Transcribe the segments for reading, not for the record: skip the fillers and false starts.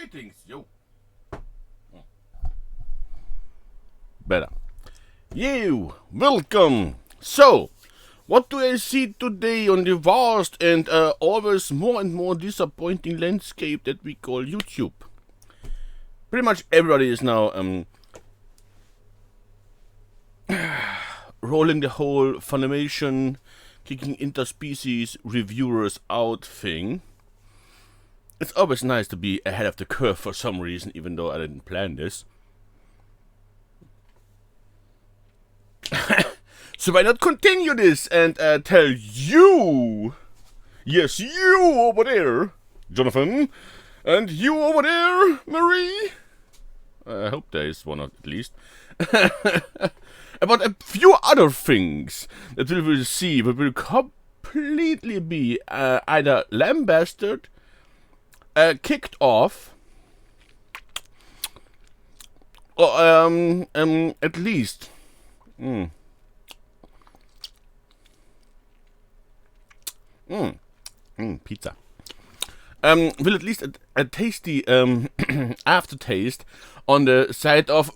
ratings. Yo. Better. You, welcome. So, what do I see today on the vast and always more and more disappointing landscape that we call YouTube? Pretty much everybody is now rolling the whole Funimation, kicking interspecies reviewers out thing. It's always nice to be ahead of the curve for some reason, even though I didn't plan this. So why not continue this and tell you, yes, you over there, Jonathan, and you over there, Marie, I hope there is one at least, about a few other things that we will see, but will completely be either lambasted, kicked off, or at least pizza. Will at least a tasty aftertaste on the side of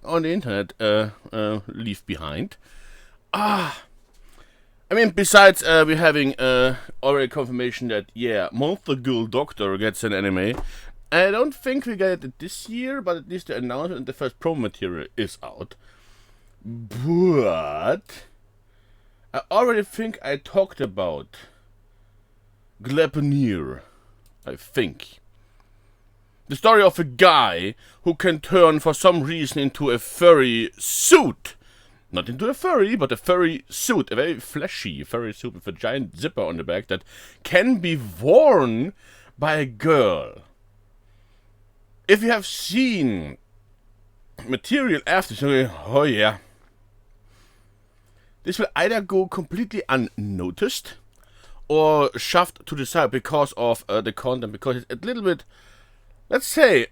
on the internet leave behind. I mean, besides we're having already confirmation that Monster Girl Doctor gets an anime. I don't think we get it this year, but at least the announcement and the first promo material is out. But I already think I talked about Gleipnir, I think. The story of a guy who can turn for some reason into a furry suit. Not into a furry, but a furry suit. A very fleshy furry suit with a giant zipper on the back that can be worn by a girl. If you have seen material after, so oh yeah. This will either go completely unnoticed or shoved to the side because of the content, because it's a little bit, let's say,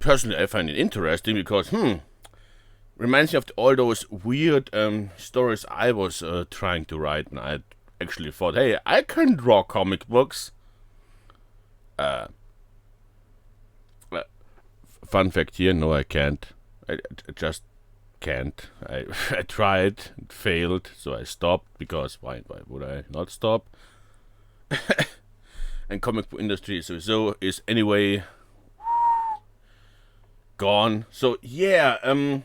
personally I find it interesting because, reminds me of all those weird stories I was trying to write, and I actually thought, hey, I can draw comic books. Fun fact here, no I can't. I just can't. I tried, it failed, so I stopped, because why would I not stop? And comic book industry so is anyway gone. So yeah, and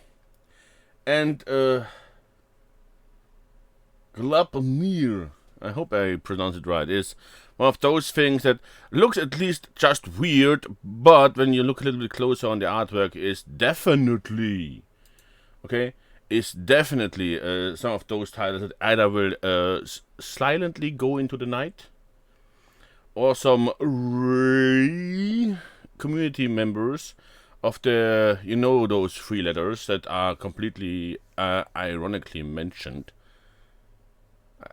Gleipnir, I hope I pronounce it right, is one of those things that looks at least just weird, but when you look a little bit closer on the artwork, is definitely, some of those titles that either will silently go into the night, or some community members of the, those three letters that are completely ironically mentioned.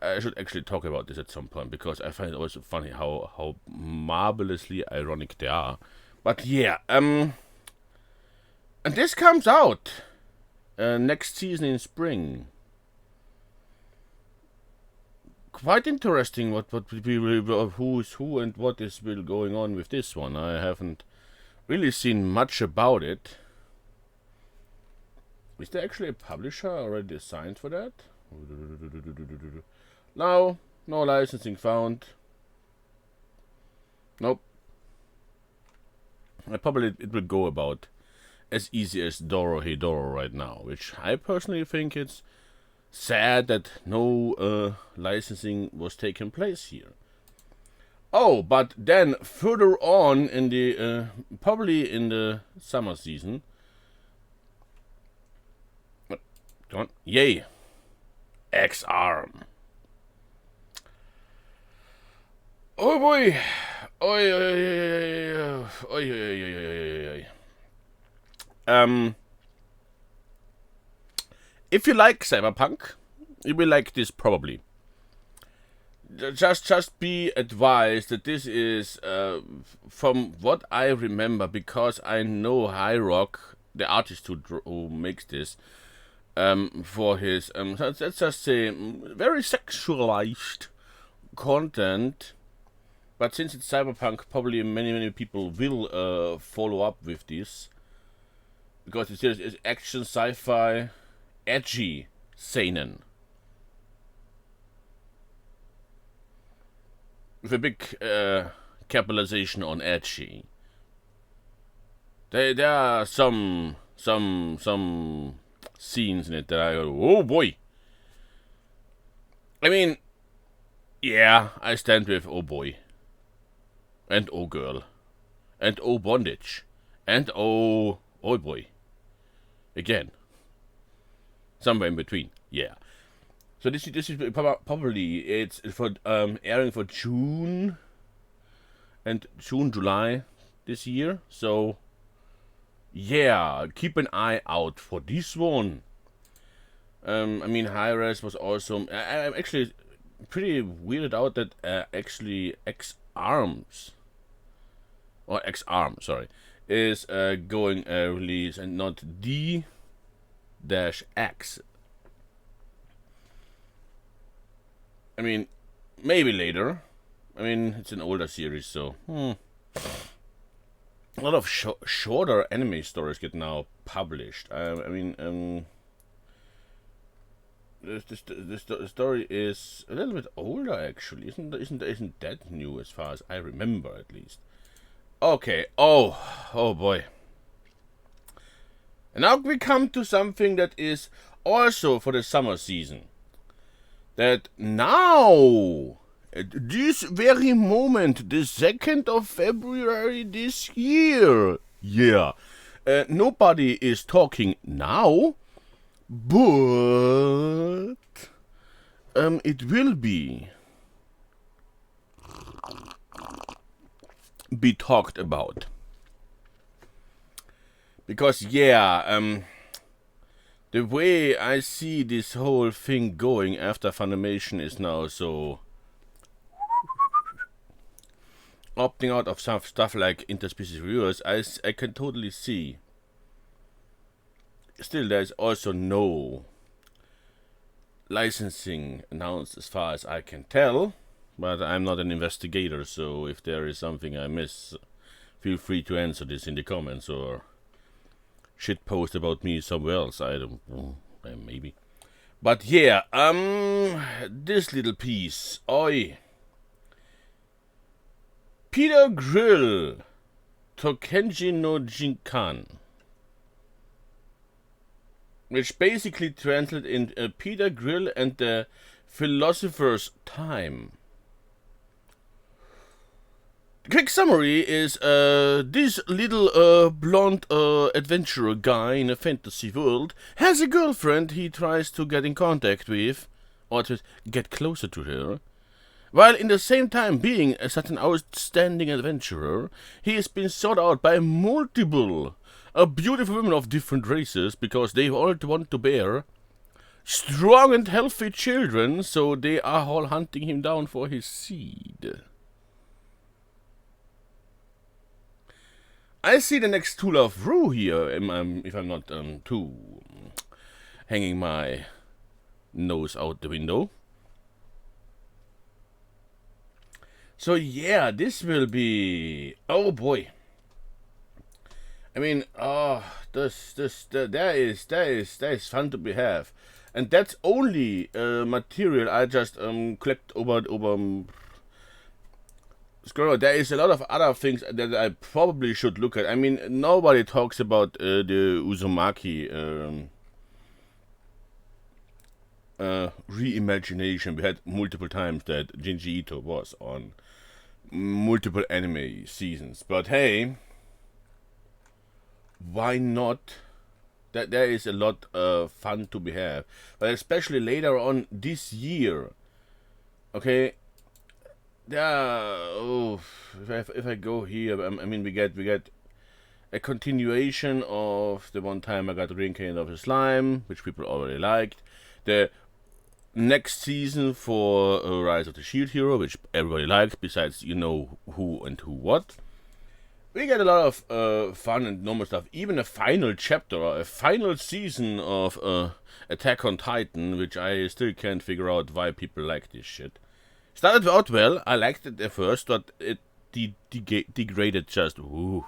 I should actually talk about this at some point, because I find it always funny how marvelously ironic they are. But yeah, and this comes out next season in spring. Quite interesting what we will, who is who and what is will going on with this one. I haven't really seen much about it. Is there actually a publisher already assigned for that? No licensing found. Nope. Probably it will go about as easy as Doro Hey Doro right now, which I personally think it's sad that no licensing was taking place here. Oh, but then further on in the probably in the summer season. Come on, yay! XArm. Oh boy! Oi, oi, oi, oi, oi. If you like cyberpunk, you will like this probably. Just be advised that this is, from what I remember, because I know High Rock, the artist who makes this, for his, let's just say, very sexualized content, but since it's cyberpunk, probably many people will follow up with this, because it's action, sci-fi, edgy, seinen, with a big capitalization on edgy. There are some scenes in it that I go, oh boy. I mean, yeah, I stand with oh boy, and oh girl, and oh bondage, and oh boy. Again, somewhere in between, yeah. So this is probably it's for airing for June and July this year. So yeah, keep an eye out for this one. I mean, Hi-Res was also. I'm actually pretty weirded out that actually XArm, sorry, is going release and not D-X. I mean, maybe later. I mean, it's an older series, so a lot of shorter anime stories get now published. The story is a little bit older, actually. Isn't that new as far as I remember, at least. Okay. Oh boy. And now we come to something that is also for the summer season. That now, at this very moment, the 2nd of February this year, yeah, nobody is talking now, but it will be talked about. Because, yeah, the way I see this whole thing going after Funimation is now so opting out of some stuff like interspecies reviewers, I can totally see. Still, there's also no licensing announced as far as I can tell, but I'm not an investigator, so if there is something I miss, feel free to answer this in the comments or shit post about me somewhere else. I don't know, maybe. But yeah, this little piece, Peter Grill to Kenji no Jinkan, which basically translates in Peter Grill and the Philosopher's Time. Quick summary is this little blonde adventurer guy in a fantasy world has a girlfriend he tries to get in contact with, or to get closer to her. While in the same time being such an outstanding adventurer, he has been sought out by multiple beautiful women of different races because they all want to bear strong and healthy children, so they are all hunting him down for his seed. I see the next tool of Rue here, if I'm not too hanging my nose out the window. So yeah, this will be, oh boy. I mean, that is fun to be have, and that's only material I just collect over scroll. There is a lot of other things that I probably should look at. I mean, nobody talks about the Uzumaki reimagination. We had multiple times that Junji Ito was on multiple anime seasons, but hey, why not? That there is a lot of fun to be had, but especially later on this year. Okay, if I go here, I mean we get a continuation of the one time I got Reincarnated of the Slime, which people already liked. The next season for Rise of the Shield Hero, which everybody liked, besides you know who and who what. We get a lot of fun and normal stuff. Even a final chapter, or a final season of Attack on Titan, which I still can't figure out why people like this shit. Started out well. I liked it at first, but it degraded just. Ooh.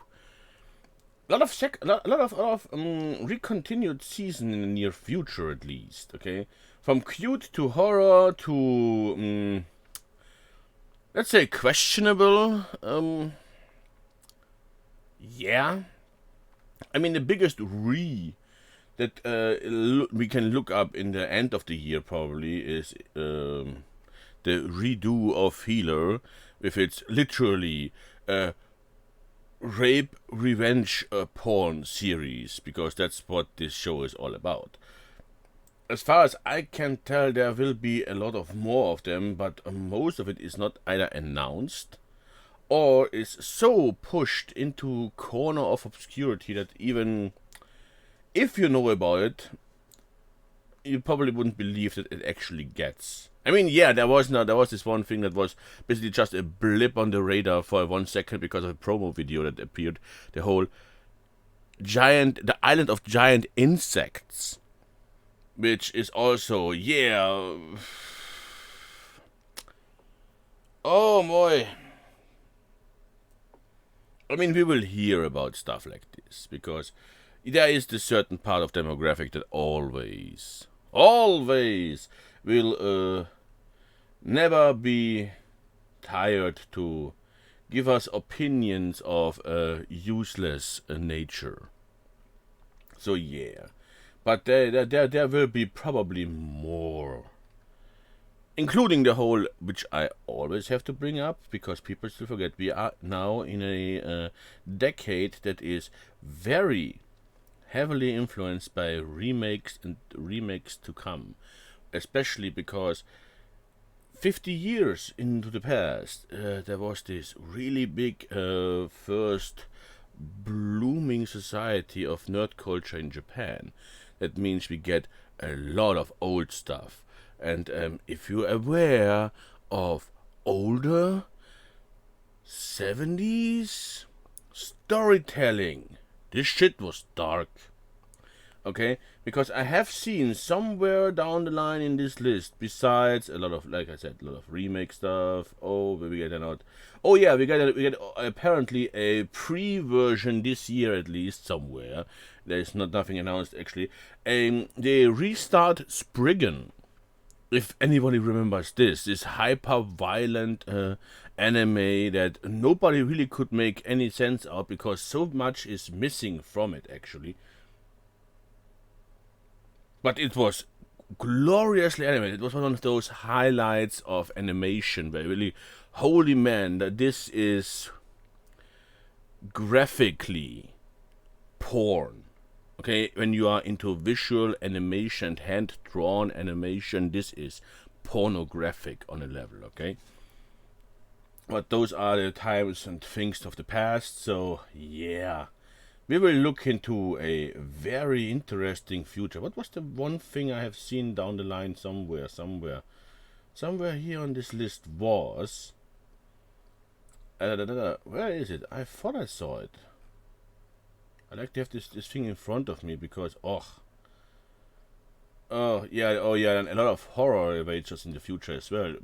A lot of recontinued season in the near future, at least. Okay, from cute to horror to let's say questionable. Yeah, I mean the biggest that we can look up in the end of the year probably is the redo of Healer, with its literally rape revenge porn series, because that's what this show is all about. As far as I can tell, there will be a lot of more of them, but most of it is not either announced or is so pushed into corner of obscurity that even if you know about it, you probably wouldn't believe that it actually gets. I mean, yeah, there was this one thing that was basically just a blip on the radar for 1 second because of a promo video that appeared. The whole the island of giant insects, which is also, yeah. Oh boy. I mean, we will hear about stuff like this because there is this certain part of demographic that always will never be tired to give us opinions of a useless nature. So yeah, but there will be probably more, including the whole, which I always have to bring up because people still forget, we are now in a decade that is very heavily influenced by remakes and remakes to come, especially because 50 years into the past, there was this really big first blooming society of nerd culture in Japan. That means we get a lot of old stuff. And if you're aware of older 70s storytelling, this shit was dark. Okay, because I have seen somewhere down the line in this list, besides a lot of, like I said, a lot of remake stuff. Oh, we get an out. Oh yeah, we get apparently a pre-version this year at least somewhere. There's nothing announced actually. They restart Spriggan. If anybody remembers this hyper-violent anime that nobody really could make any sense of because so much is missing from it actually. But it was gloriously animated. It was one of those highlights of animation where really, holy man, that this is graphically porn. Okay, when you are into visual animation, hand-drawn animation, this is pornographic on a level, okay? But those are the times and things of the past, so yeah. We will look into a very interesting future. What was the one thing I have seen down the line somewhere here on this list was... where is it? I thought I saw it. I like to have this thing in front of me because, oh yeah, and a lot of horror awaits in the future as well.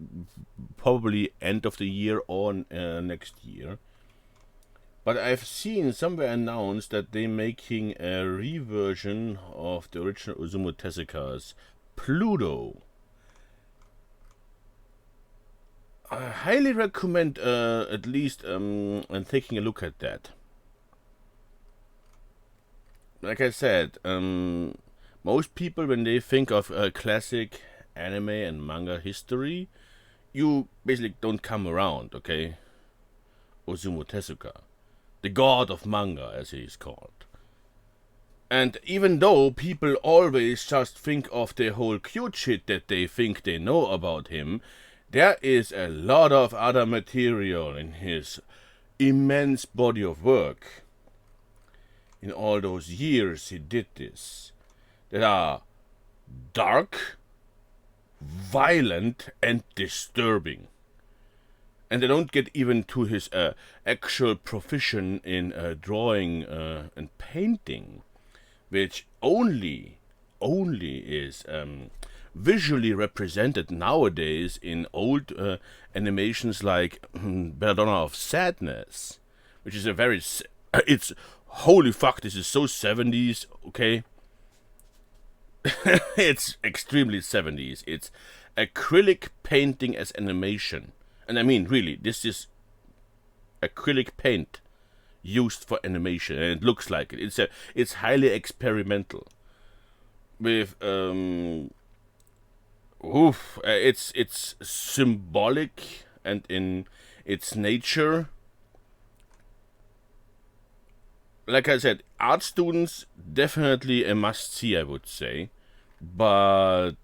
Probably end of the year or next year. But I've seen somewhere announced that they're making a reversion of the original Osamu Tezuka's Pluto. I highly recommend at least and taking a look at that. Like I said, most people when they think of classic anime and manga history, you basically don't come around, okay? Osamu Tezuka. The god of manga, as he is called. And even though people always just think of the whole cute shit that they think they know about him, there is a lot of other material in his immense body of work. In all those years he did this, that are dark, violent, and disturbing. And they don't get even to his actual proficition in drawing and painting, which only is visually represented nowadays in old animations like Belladonna of Sadness, which is a very... It's... Holy fuck, this is so 70s, okay? It's extremely 70s. It's acrylic painting as animation. And I mean, really, this is acrylic paint used for animation, and it looks like it. It's highly experimental. With it's symbolic and in its nature. Like I said, art students definitely a must-see, I would say. But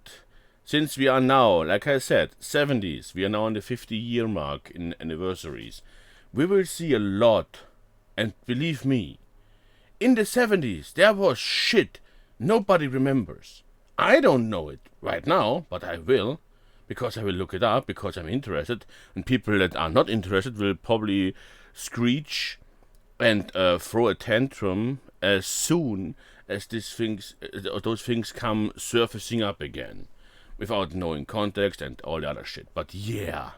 since we are now, like I said, 70s, we are now on the 50-year mark in anniversaries, we will see a lot. And believe me, in the 70s, there was shit nobody remembers. I don't know it right now, but I will. Because I will look it up, because I'm interested. And people that are not interested will probably screech and throw a tantrum as soon as those things come surfacing up again, without knowing context and all the other shit. But yeah,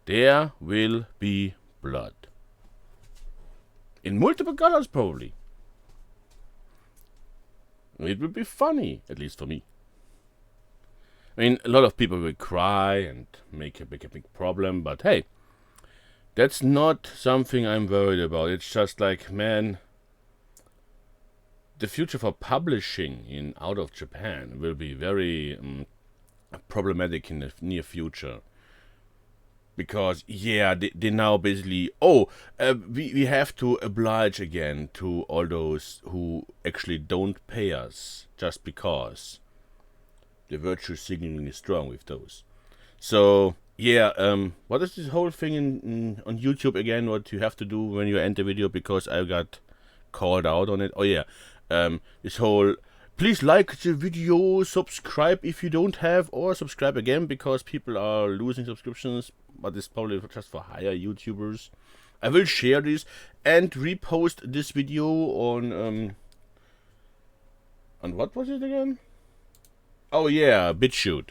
there will be blood. In multiple colors, probably. It will be funny, at least for me. I mean, a lot of people will cry and make a big problem, but hey, that's not something I'm worried about. It's just like, man, the future for publishing out of Japan will be very problematic in the near future. Because, yeah, they now basically, we have to oblige again to all those who actually don't pay us just because the virtue signaling is strong with those. So, yeah, what is this whole thing on YouTube again, what you have to do when you enter video, because I got called out on it? Oh, yeah, this whole... Please like the video, subscribe if you don't have, or subscribe again, because people are losing subscriptions, but it's probably just for higher YouTubers. I will share this and repost this video on what was it again? Oh yeah, BitChute.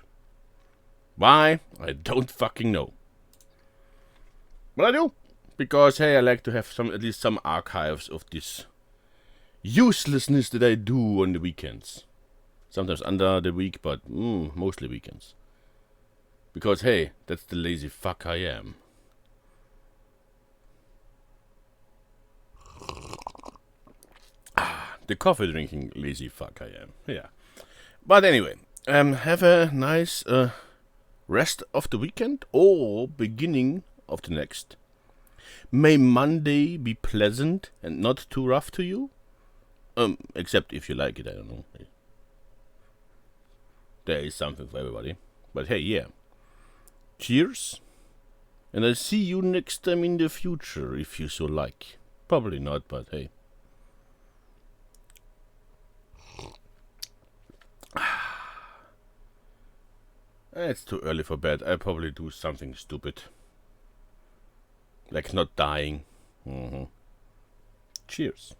Why? I don't fucking know. But I do, because hey, I like to have at least some archives of this uselessness that I do on the weekends. Sometimes under the week, but mostly weekends. Because hey, that's the lazy fuck I am. The coffee drinking lazy fuck I am. Yeah. But anyway, have a nice rest of the weekend or beginning of the next. May Monday be pleasant and not too rough to you. Except if you like it, I don't know. There is something for everybody. But hey, yeah. Cheers. And I'll see you next time in the future, if you so like. Probably not, but hey. It's too early for bed. I'll probably do something stupid. Like not dying. Cheers.